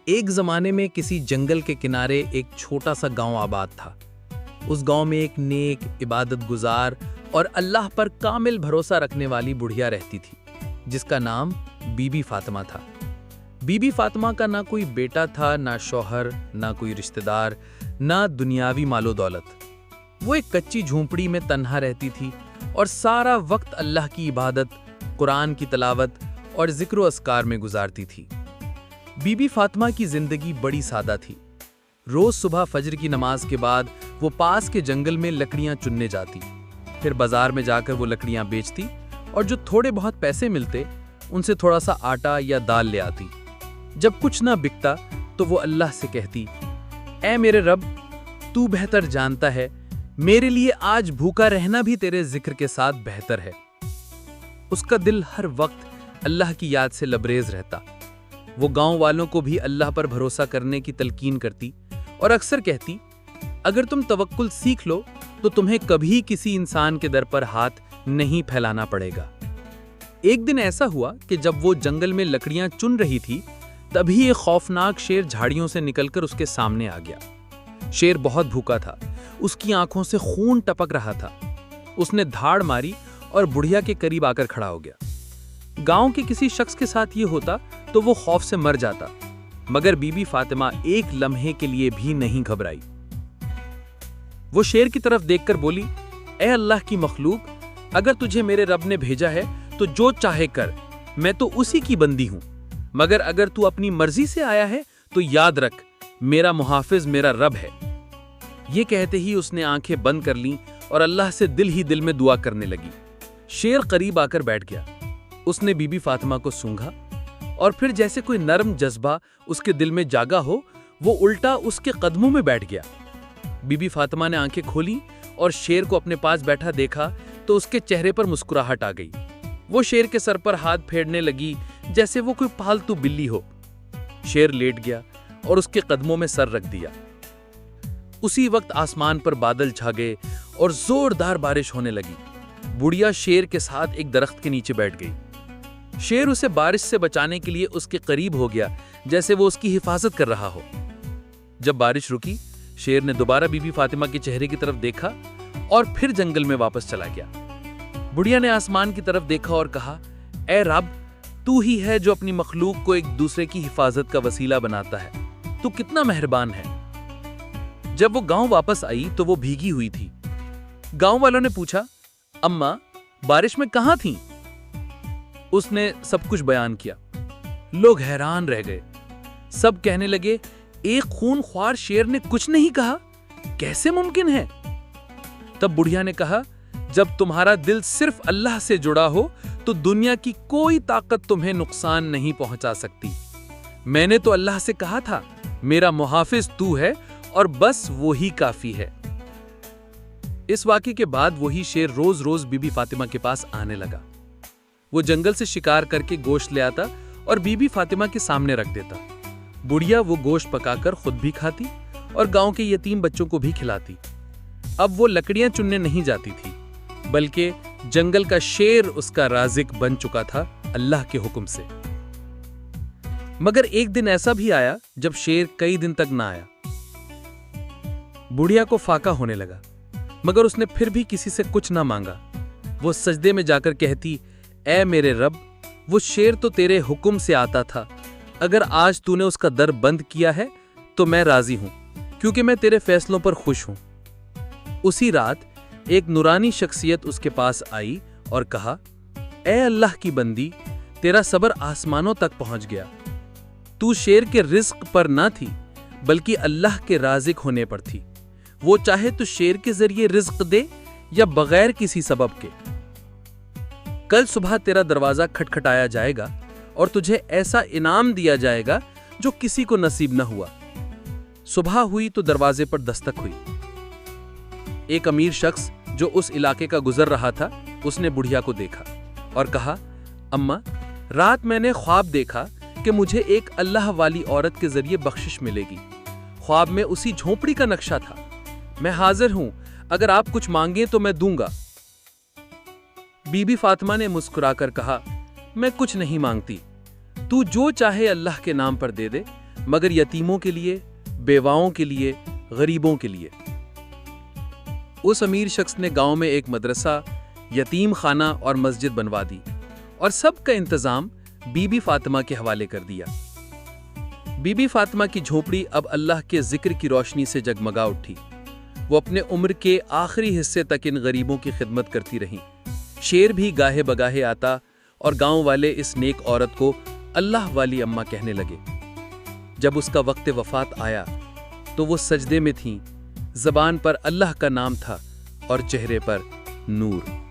ایک زمانے میں کسی جنگل کے کنارے ایک چھوٹا سا گاؤں آباد تھا۔ اس گاؤں میں ایک نیک، عبادت گزار اور اللہ پر کامل بھروسہ رکھنے والی بڑھیا رہتی تھی، جس کا نام بی بی فاطمہ تھا۔ بی بی فاطمہ کا نہ کوئی بیٹا تھا، نہ شوہر، نہ کوئی رشتہ دار، نہ دنیاوی مال و دولت۔ وہ ایک کچی جھونپڑی میں تنہا رہتی تھی اور سارا وقت اللہ کی عبادت، قرآن کی تلاوت اور ذکر و اذکار میں گزارتی تھی۔ بی بی فاطمہ کی زندگی بڑی سادہ تھی۔ روز صبح فجر کی نماز کے بعد وہ پاس کے جنگل میں لکڑیاں چننے جاتی، پھر بازار میں جا کر وہ لکڑیاں بیچتی اور جو تھوڑے بہت پیسے ملتے ان سے تھوڑا سا آٹا یا دال لے آتی۔ جب کچھ نہ بکتا تو وہ اللہ سے کہتی، اے میرے رب، تو بہتر جانتا ہے، میرے لیے آج بھوکا رہنا بھی تیرے ذکر کے ساتھ بہتر ہے۔ اس کا دل ہر وقت اللہ کی یاد سے لبریز رہتا۔ وہ گاؤں والوں کو بھی اللہ پر بھروسہ کرنے کی تلقین کرتی اور اکثر کہتی، اگر تم توکل سیکھ لو تو تمہیں کبھی کسی انسان کے در پر ہاتھ نہیں پھیلانا پڑے گا۔ ایک دن ایسا ہوا کہ جب وہ جنگل میں لکڑیاں چن رہی تھی، تبھی ایک خوفناک شیر جھاڑیوں سے نکل کر اس کے سامنے آ گیا۔ شیر بہت بھوکا تھا، اس کی آنکھوں سے خون ٹپک رہا تھا۔ اس نے دھاڑ ماری اور بڑھیا کے قریب آ کر کھڑا ہو گیا۔ گاؤں کے کسی شخص کے ساتھ یہ ہوتا تو وہ خوف سے مر جاتا، مگر بی بی فاطمہ ایک لمحے کے لیے بھی نہیں گھبرائی۔ وہ شیر کی طرف دیکھ کر بولی، اے اللہ کی مخلوق، اگر تجھے میرے رب نے بھیجا ہے تو جو چاہے کر، میں تو اسی کی بندی ہوں، مگر اگر تو اپنی مرضی سے آیا ہے تو یاد رکھ، میرا محافظ میرا رب ہے۔ یہ کہتے ہی اس نے آنکھیں بند کر لیں اور اللہ سے دل ہی دل میں دعا کرنے لگی۔ شیر قریب آ کر بیٹھ گیا۔ اس نے بی بی فاطمہ کو سونگھا اور پھر جیسے کوئی نرم جذبہ اس کے دل میں جاگا ہو، وہ الٹا اس کے قدموں میں بیٹھ گیا۔ بی بی فاطمہ نے آنکھیں کھولی اور شیر کو اپنے پاس بیٹھا دیکھا تو اس کے چہرے پر مسکراہٹ آ گئی۔ وہ شیر کے سر پر ہاتھ پھیرنے لگی جیسے وہ کوئی پالتو بلی ہو۔ شیر لیٹ گیا اور اس کے قدموں میں سر رکھ دیا۔ اسی وقت آسمان پر بادل چھا گئے اور زوردار بارش ہونے لگی۔ بڑھیا شیر کے ساتھ ایک درخت کے نیچے بیٹھ گئی۔ شیر اسے بارش سے بچانے کے لیے اس کے قریب ہو گیا جیسے وہ اس کی حفاظت کر رہا ہو۔ جب بارش رکی، شیر نے دوبارہ بی بی فاطمہ کے چہرے کی طرف دیکھا اور پھر جنگل میں واپس چلا گیا۔ بڑھیا نے آسمان کی طرف دیکھا اور کہا، اے رب، تو ہی ہے جو اپنی مخلوق کو ایک دوسرے کی حفاظت کا وسیلہ بناتا ہے، تو کتنا مہربان ہے۔ جب وہ گاؤں واپس آئی تو وہ بھیگی ہوئی تھی۔ گاؤں والوں نے پوچھا، اماں، بارش میں کہاں تھیں؟ اس نے سب کچھ بیان کیا۔ لوگ حیران رہ گئے۔ سب کہنے لگے، ایک خون خوار شیر نے کچھ نہیں کہا، کیسے ممکن ہے؟ تب بڑھیا نے کہا، جب تمہارا دل صرف اللہ سے جڑا ہو تو دنیا کی کوئی طاقت تمہیں نقصان نہیں پہنچا سکتی۔ میں نے تو اللہ سے کہا تھا، میرا محافظ تو ہے اور بس وہی کافی ہے۔ اس واقعے کے بعد وہی شیر روز روز بی بی فاطمہ کے پاس آنے لگا۔ وہ جنگل سے شکار کر کے گوشت لے آتا اور بی بی فاطمہ کے سامنے رکھ دیتا۔ بڑھیا وہ گوشت پکا کر خود بھی کھاتی اور گاؤں کے یتیم بچوں کو بھی کھلاتی۔ اب وہ لکڑیاں چننے نہیں جاتی تھی، بلکہ جنگل کا شیر اس کا رازق بن چکا تھا اللہ کے حکم سے۔ مگر ایک دن ایسا بھی آیا جب شیر کئی دن تک نہ آیا۔ بڑھیا کو فاقہ ہونے لگا، مگر اس نے پھر بھی کسی سے کچھ نہ مانگا۔ وہ سجدے میں جا کر کہتی، اے میرے رب، وہ شیر تو تیرے حکم سے آتا تھا، اگر آج تو نے اس کا در بند کیا ہے تو میں راضی ہوں، کیونکہ میں تیرے فیصلوں پر خوش ہوں۔ اسی رات ایک نورانی شخصیت اس کے پاس آئی اور کہا، اے اللہ کی بندی، تیرا صبر آسمانوں تک پہنچ گیا۔ تو شیر کے رزق پر نہ تھی، بلکہ اللہ کے رازق ہونے پر تھی۔ وہ چاہے تو شیر کے ذریعے رزق دے یا بغیر کسی سبب کے۔ کل صبح تیرا دروازہ کھٹکھٹایا جائے گا اور تجھے ایسا انعام دیا جائے گا جو کسی کو نصیب نہ ہوا۔ صبح ہوئی تو دروازے پر دستک ہوئی۔ ایک امیر شخص جو اس علاقے کا گزر رہا تھا، اس نے بڑھیا کو دیکھا اور کہا، اماں، رات میں نے خواب دیکھا کہ مجھے ایک اللہ والی عورت کے ذریعے بخشش ملے گی۔ خواب میں اسی جھونپڑی کا نقشہ تھا۔ میں حاضر ہوں، اگر آپ کچھ مانگیں تو میں دوں گا۔ بی بی فاطمہ نے مسکرا کر کہا، میں کچھ نہیں مانگتی، تو جو چاہے اللہ کے نام پر دے دے، مگر یتیموں کے لیے، بیواؤں کے لیے، غریبوں کے لیے۔ اس امیر شخص نے گاؤں میں ایک مدرسہ، یتیم خانہ اور مسجد بنوا دی، اور سب کا انتظام بی بی فاطمہ کے حوالے کر دیا۔ بی بی فاطمہ کی جھونپڑی اب اللہ کے ذکر کی روشنی سے جگمگا اٹھی۔ وہ اپنے عمر کے آخری حصے تک ان غریبوں کی خدمت کرتی رہیں۔ شیر بھی گاہے بگاہے آتا اور گاؤں والے اس نیک عورت کو اللہ والی اماں کہنے لگے۔ جب اس کا وقت وفات آیا تو وہ سجدے میں تھیں، زبان پر اللہ کا نام تھا اور چہرے پر نور۔